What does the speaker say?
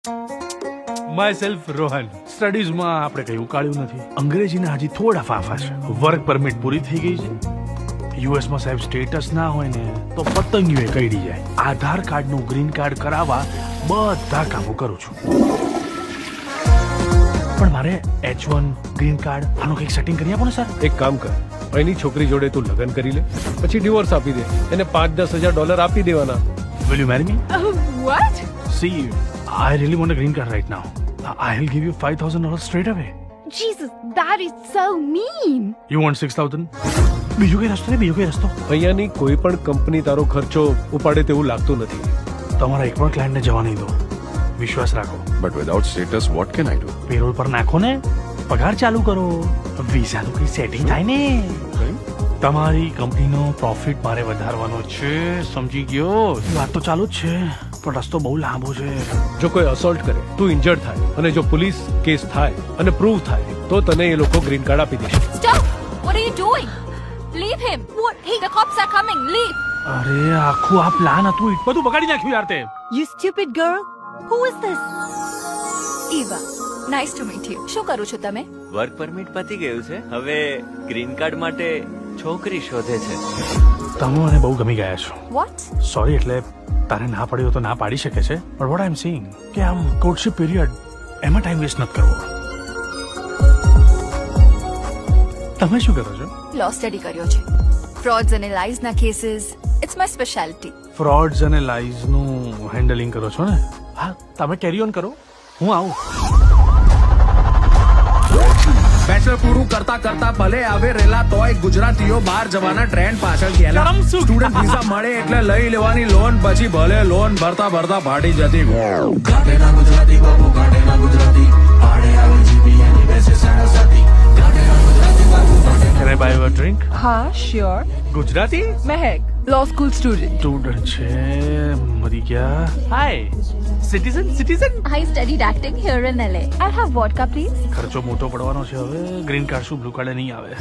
My self Rohan. સ્ટડીઝમાં આપણે કઈ ઉકાળ્યું નથી. અંગ્રેજીના હજી થોડા ફાફા છે. વર્ક પરમિટ પૂરી થઈ ગઈ છે. યુએસમાં સાહેબ સ્ટેટસ ના હોય ને તો પતંગીઓ કઈડી જાય. આધાર કાર્ડનું ગ્રીન કાર્ડ કરાવવા બધા કામો કરું છું. પણ મારે H1 ગ્રીન કાર્ડ આનું કંઈક સેટિંગ કરી આપો ને સર. એક કામ કર, એની છોકરી જોડે તું લગ્ન કરી લે, પછી ડિવોર્સ આપી દે, એને $5-10,000 આપી દેવાના. Will you marry me? What? See, I really want a green card right now. I'll give you $5,000 straight away. Jesus, that is so mean. You want 6,000? બીજો કઈ રસ્તો નહીં, બીજો કઈ રસ્તો. અહીંયાની કોઈ પણ કંપની તારો ખર્ચો ઉપાડે તેવું લાગતું નથી. તમારા એક પણ ક્લાયન્ટને જવા નહીં દો. વિશ્વાસ રાખો. But without status, what can I do? Parole પર નાખો ને, પગાર ચાલુ કરો, વિઝાનું કઈ સેટિંગ થાય ને. તમારી કંપનીનો પ્રોફિટ મારે વધારવાનો છે, સમજી ગયો? વાત તો ચાલુ જ છે, પણ રસ્તો બહુ લાંબો છે. જો કોઈ અસોલ્ટ કરે, તું ઇન્જર્ડ થાય અને જો પોલીસ કેસ થાય અને પ્રૂવ થાય તો તને એ લોકો ગ્રીન કાર્ડ આપી દેશે. Stop! What are you doing? Leave him. What? Hey, the cops are coming. Leave. અરે આખું આ પ્લાન હતું, બધું બગાડી નાખ્યું યાર તે. You stupid girl. Who is this? Eva. Nice to meet you. શું કરું છો તમે? વર્ક પરમિટ પતી ગયું છે, હવે ગ્રીન કાર્ડ માટે છોકરી શોધે છે. તમે મને બહુ ગમી ગયા છો. What? સોરી, એટલે તારે ના પડ્યો તો ના પાડી શકે છે, પણ વોટ આઈ એમ સેઇંગ કે આમ કોર્ટશિપ પીરિયડ એમાં ટાઈમ વેસ્ટ નથી કરવો. તમે શું કરો છો? લો સ્ટડી કર્યો છે. ફ્રોડ્સ અને લાઈઝ ના cases it's my speciality. Frauds અને લાઈઝ નું હેન્ડલિંગ કરો છો ને? હા, તમે કેરી ઓન કરો, હું આવું. બેચલર પૂરું કરતા કરતા ભલે આવે રેલા તોય ગુજરાતીઓ બહાર જવાના ટ્રેન્ડ પાછળ ગયેલા. સ્ટુડન્ટ વિઝા મળે એટલે લઈ લેવાની લોન, પછી ભલે લોન ભરતા ભરતા ફાટી જતી. Can I buy you a drink? Ha, sure. Gujarati Mehak, law school student. Student છે, મરી ગયા. Hi, citizen citizen. I studied acting here in LA. I'll have vodka, please. ખર્ચો મોટો પડવાનો છે હવે. ગ્રીન કાર્ડ શું બ્લુ કાર્ડ નહીં આવે.